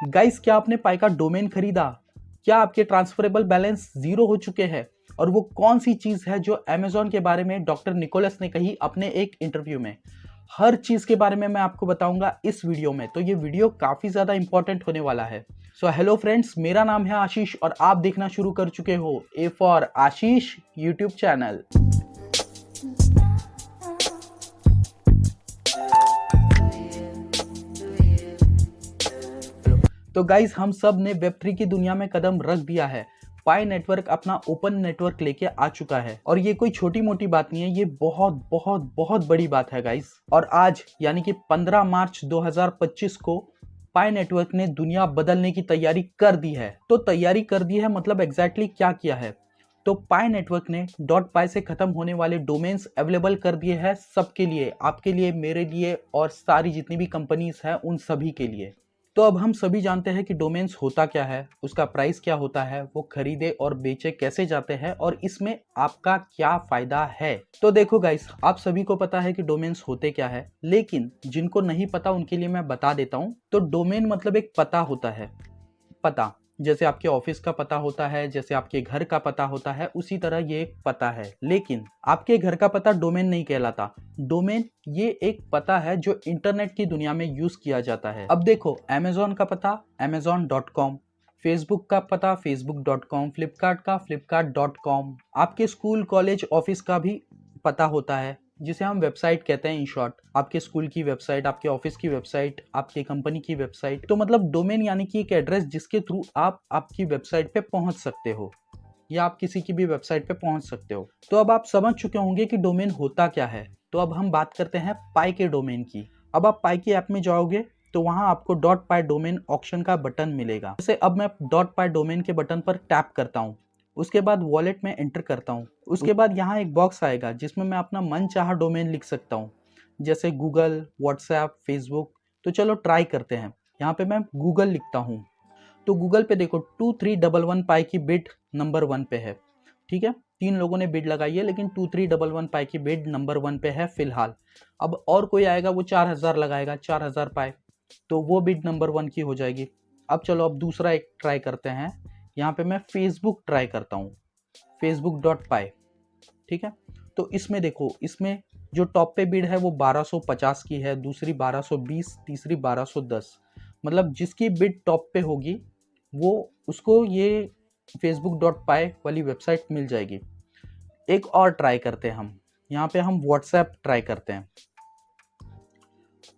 Guys, क्या आपने पाई का डोमेन खरीदा? क्या आपके ट्रांसफरेबल बैलेंस जीरो हो चुके हैं? और वो कौन सी चीज है जो अमेजॉन के बारे में डॉक्टर निकोलस ने कही अपने एक इंटरव्यू में? हर चीज के बारे में मैं आपको बताऊंगा इस वीडियो में, तो ये वीडियो काफी ज्यादा इंपॉर्टेंट होने वाला है। सो हेलो फ्रेंड्स, मेरा नाम है आशीष और आप देखना शुरू कर चुके हो A for Ashish YouTube channel. तो गाइस, हम सब ने वेब3 की दुनिया में कदम रख दिया है। पाई नेटवर्क अपना ओपन नेटवर्क लेके आ चुका है और ये कोई छोटी मोटी बात नहीं है, ये बहुत बहुत बहुत बड़ी बात है गाइस। और आज यानी कि 15 मार्च 2025 को पाई नेटवर्क ने दुनिया बदलने की तैयारी कर दी है। तो तैयारी कर दी है मतलब एग्जैक्टली क्या किया है? तो पाई नेटवर्क ने .पाई से खत्म होने वाले डोमेन्स अवेलेबल कर दिए हैं सबके लिए, आपके लिए, मेरे लिए और सारी जितनी भी कंपनीज हैं उन सभी के लिए। तो अब हम सभी जानते हैं कि डोमेन्स होता क्या है, उसका प्राइस क्या होता है, वो खरीदे और बेचे कैसे जाते हैं और इसमें आपका क्या फायदा है। तो देखो गाइस, आप सभी को पता है कि डोमेन्स होते क्या है, लेकिन जिनको नहीं पता उनके लिए मैं बता देता हूँ। तो डोमेन मतलब एक पता होता है। पता जैसे आपके ऑफिस का पता होता है, जैसे आपके घर का पता होता है, उसी तरह ये एक पता है। लेकिन आपके घर का पता डोमेन नहीं कहलाता। डोमेन ये एक पता है जो इंटरनेट की दुनिया में यूज किया जाता है। अब देखो, अमेजॉन का पता amazon.com, फेसबुक का पता facebook.com, फ्लिपकार्ट का flipkart.com, आपके स्कूल कॉलेज ऑफिस का भी पता होता है जिसे हम वेबसाइट कहते हैं। इन शॉर्ट, आपके स्कूल की वेबसाइट, आपके ऑफिस की वेबसाइट, आपके कंपनी की वेबसाइट। तो मतलब डोमेन यानी कि एक एड्रेस जिसके थ्रू आप आपकी वेबसाइट पे पहुंच सकते हो या आप किसी की भी वेबसाइट पे पहुंच सकते हो। तो अब आप समझ चुके होंगे कि डोमेन होता क्या है। तो अब हम बात करते हैं पाई के डोमेन की। अब आप पाई की ऐप में जाओगे तो वहां आपको .पाई डोमेन ऑप्शन का बटन मिलेगा। जैसे अब मैं .पाई डोमेन के बटन पर टैप करता हूँ, उसके बाद वॉलेट में एंटर करता हूँ। उसके बाद यहाँ एक बॉक्स आएगा जिसमें मैं अपना मन चाहा डोमेन लिख सकता हूँ, जैसे गूगल, व्हाट्सएप, फेसबुक। तो चलो ट्राई करते हैं। यहाँ पे मैं गूगल लिखता हूँ तो गूगल पे देखो 2311 पाई की बिड नंबर 1 पे है। ठीक है, 3 लोगों ने बिड लगाई है, लेकिन 2311 पाई की बिड नंबर 1 पे है फिलहाल। अब और कोई आएगा वो 4000 लगाएगा, 4000 पाई, तो वो बिड नंबर 1 की हो जाएगी। अब चलो अब दूसरा एक ट्राई करते हैं। यहाँ पे मैं फेसबुक ट्राई करता हूँ, facebook.पाई। ठीक है, तो इसमें देखो, इसमें जो टॉप पे बिड है वो 1250 की है, दूसरी 1220, तीसरी 1210। मतलब जिसकी बिड टॉप पे होगी वो उसको ये facebook.पाई वाली वेबसाइट मिल जाएगी। एक और ट्राई करते हैं हम। यहाँ पे हम व्हाट्सएप ट्राई करते हैं।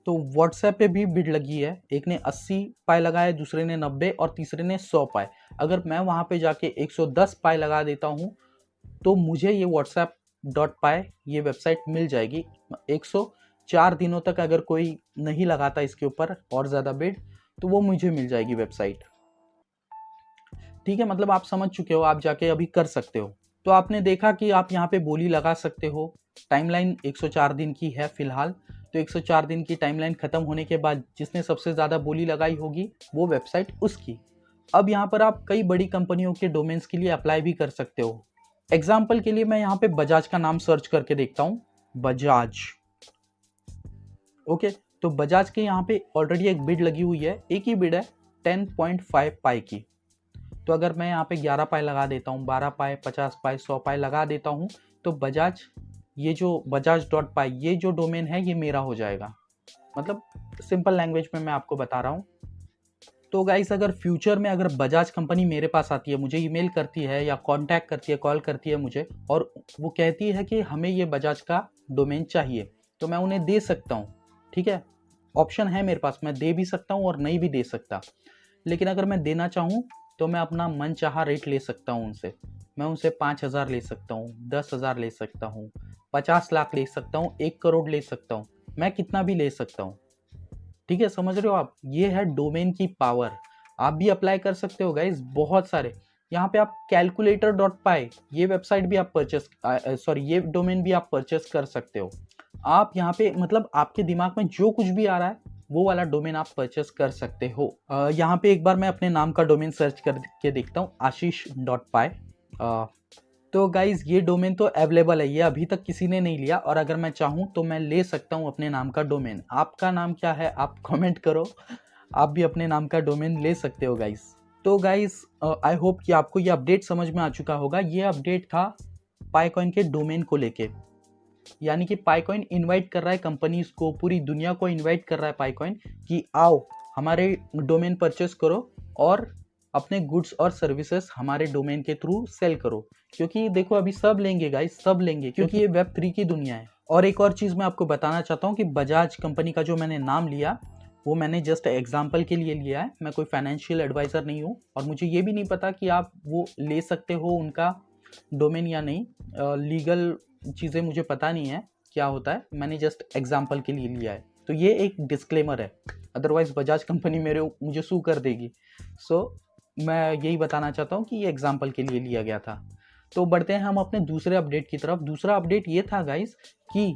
तो व्हाट्सएप पे भी बिड लगी है, एक ने 80 पाई लगाए, दूसरे ने 90 और तीसरे ने 100 पाई। अगर मैं वहां पे जाके 110 पाई लगा देता हूं तो मुझे ये whatsapp.पाई ये वेबसाइट मिल जाएगी। 104 दिनों तक अगर कोई नहीं लगाता इसके ऊपर और ज़्यादा बिड तो वो मुझे मिल जाएगी वेबसाइट। ठीक है, मतलब आप समझ चुके हो, आप जाके अभी कर सकते हो। तो आपने देखा कि आप यहाँ पे बोली लगा सकते हो। टाइमलाइन 104 दिन की है फिलहाल, तो 104 दिन की टाइमलाइन खत्म होने के बाद जिसने सबसे ज़्यादा बोली लगाई होगी वो वेबसाइट उसकी। अब यहाँ पर आप कई बड़ी कंपनियों के डोमेन्स के लिए अप्लाई भी कर सकते हो। एग्जाम्पल के लिए मैं यहाँ पे बजाज का नाम सर्च करके देखता हूँ, बजाज। ओके, तो बजाज के यहाँ पे ऑलरेडी एक बिड लगी हुई है, एक ही बिड है 10.5 पाई की। तो अगर मैं यहाँ पे 11 पाई लगा देता हूँ, 12 पाई, 50 पाई, 100 पाई लगा देता हूँ, तो बजाज, ये जो बजाज.पाई ये जो डोमेन है ये मेरा हो जाएगा। मतलब सिंपल लैंग्वेज में मैं आपको बता रहा हूँ। तो गाइस, अगर फ्यूचर में अगर बजाज कंपनी मेरे पास आती है, मुझे ईमेल करती है या कांटेक्ट करती है, कॉल करती है मुझे, और वो कहती है कि हमें ये बजाज का डोमेन चाहिए, तो मैं उन्हें दे सकता हूँ। ठीक है, ऑप्शन है मेरे पास, मैं दे भी सकता हूँ और नहीं भी दे सकता। लेकिन अगर मैं देना चाहूँ तो मैं अपना मन चाहा रेट ले सकता हूँ उनसे। मैं उनसे 5000 ले सकता हूँ, 10,000 ले सकता हूँ, 50 लाख ले सकता हूँ, 1 करोड़ ले सकता हूँ, मैं कितना भी ले सकता हूँ। ठीक है, समझ रहे हो आप? ये है डोमेन की पावर। आप भी अप्लाई कर सकते हो गाइस, बहुत सारे। यहाँ पे आप calculator.पाई ये वेबसाइट भी आप परचेस ये डोमेन भी आप परचेस कर सकते हो। आप यहाँ पे मतलब आपके दिमाग में जो कुछ भी आ रहा है वो वाला डोमेन आप परचेस कर सकते हो। यहाँ पे एक बार मैं अपने नाम का डोमेन सर्च करके देखता हूँ, आशीष.पाई। तो गाइज ये डोमेन तो अवेलेबल है, ये अभी तक किसी ने नहीं लिया, और अगर मैं चाहूँ तो मैं ले सकता हूँ अपने नाम का डोमेन। आपका नाम क्या है आप कमेंट करो, आप भी अपने नाम का डोमेन ले सकते हो गाइस। तो गाइस आई होप कि आपको ये अपडेट समझ में आ चुका होगा। ये अपडेट था पाईकॉइन के डोमेन को लेके, यानी कि पाईकॉइन इनवाइट कर रहा है कंपनीज को, पूरी दुनिया को इनवाइट कर रहा है पाईकॉइन कि आओ हमारे डोमेन परचेस करो और अपने गुड्स और सर्विसेज हमारे डोमेन के थ्रू सेल करो। क्योंकि देखो अभी सब लेंगे गाइस, सब लेंगे, क्योंकि ये वेब3 की दुनिया है। और एक और चीज़ मैं आपको बताना चाहता हूँ कि बजाज कंपनी का जो मैंने नाम लिया वो मैंने जस्ट एग्जाम्पल के लिए लिया है। मैं कोई फाइनेंशियल एडवाइज़र नहीं हूँ और मुझे ये भी नहीं पता कि आप वो ले सकते हो उनका डोमेन या नहीं। लीगल चीज़ें मुझे पता नहीं है क्या होता है, मैंने जस्ट एग्जाम्पल के लिए लिया है। तो ये एक डिस्क्लेमर है, अदरवाइज बजाज कंपनी मुझे सू कर देगी। सो मैं यही बताना चाहता हूँ कि ये एग्जाम्पल के लिए लिया गया था। तो बढ़ते हैं हम अपने दूसरे अपडेट की तरफ। दूसरा अपडेट ये था गाइस कि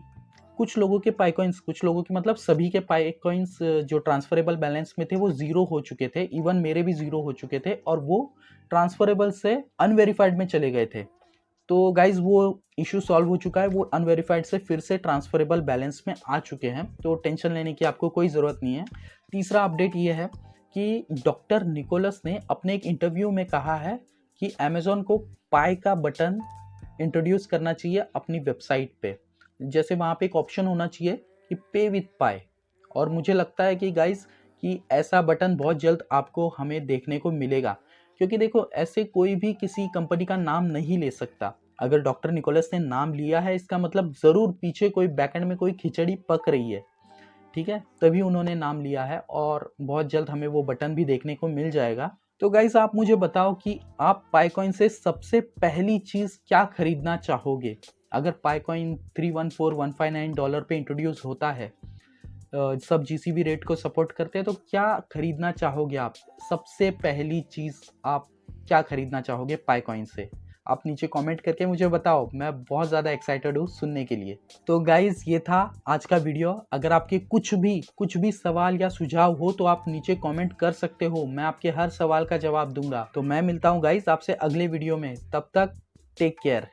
कुछ लोगों के पाईकॉइंस, कुछ लोगों के मतलब सभी के पाईकॉइंस जो ट्रांसफरेबल बैलेंस में थे वो जीरो हो चुके थे। इवन मेरे भी जीरो हो चुके थे और वो ट्रांसफरेबल से अनवेरीफाइड में चले गए थे। तो गाइज वो इशू सॉल्व हो चुका है, वो अनवेरीफाइड से फिर से ट्रांसफरेबल बैलेंस में आ चुके हैं। तो टेंशन लेने की आपको कोई ज़रूरत नहीं है। तीसरा अपडेट ये है कि डॉक्टर निकोलस ने अपने एक इंटरव्यू में कहा है कि अमेज़ॉन को पाई का बटन इंट्रोड्यूस करना चाहिए अपनी वेबसाइट पे। जैसे वहाँ पे एक ऑप्शन होना चाहिए कि पे विथ पाई। और मुझे लगता है कि गाइज कि ऐसा बटन बहुत जल्द आपको हमें देखने को मिलेगा। क्योंकि देखो ऐसे कोई भी किसी कंपनी का नाम नहीं ले सकता। अगर डॉक्टर निकोलस ने नाम लिया है इसका मतलब ज़रूर पीछे कोई बैकएंड में कोई खिचड़ी पक रही है, ठीक है, तभी उन्होंने नाम लिया है और बहुत जल्द हमें वो बटन भी देखने को मिल जाएगा। तो गाइस आप मुझे बताओ कि आप पाईकॉइन से सबसे पहली चीज़ क्या खरीदना चाहोगे? अगर पाईकॉइन $314,159 पे इंट्रोड्यूस होता है, सब जीसीबी रेट को सपोर्ट करते हैं, तो क्या खरीदना चाहोगे आप? सबसे पहली चीज़ आप क्या खरीदना चाहोगे पाईकॉइन से? आप नीचे कमेंट करके मुझे बताओ, मैं बहुत ज़्यादा एक्साइटेड हूँ सुनने के लिए। तो गाइज़ ये था आज का वीडियो। अगर आपके कुछ भी सवाल या सुझाव हो तो आप नीचे कमेंट कर सकते हो, मैं आपके हर सवाल का जवाब दूंगा। तो मैं मिलता हूँ गाइज़ आपसे अगले वीडियो में, तब तक टेक केयर।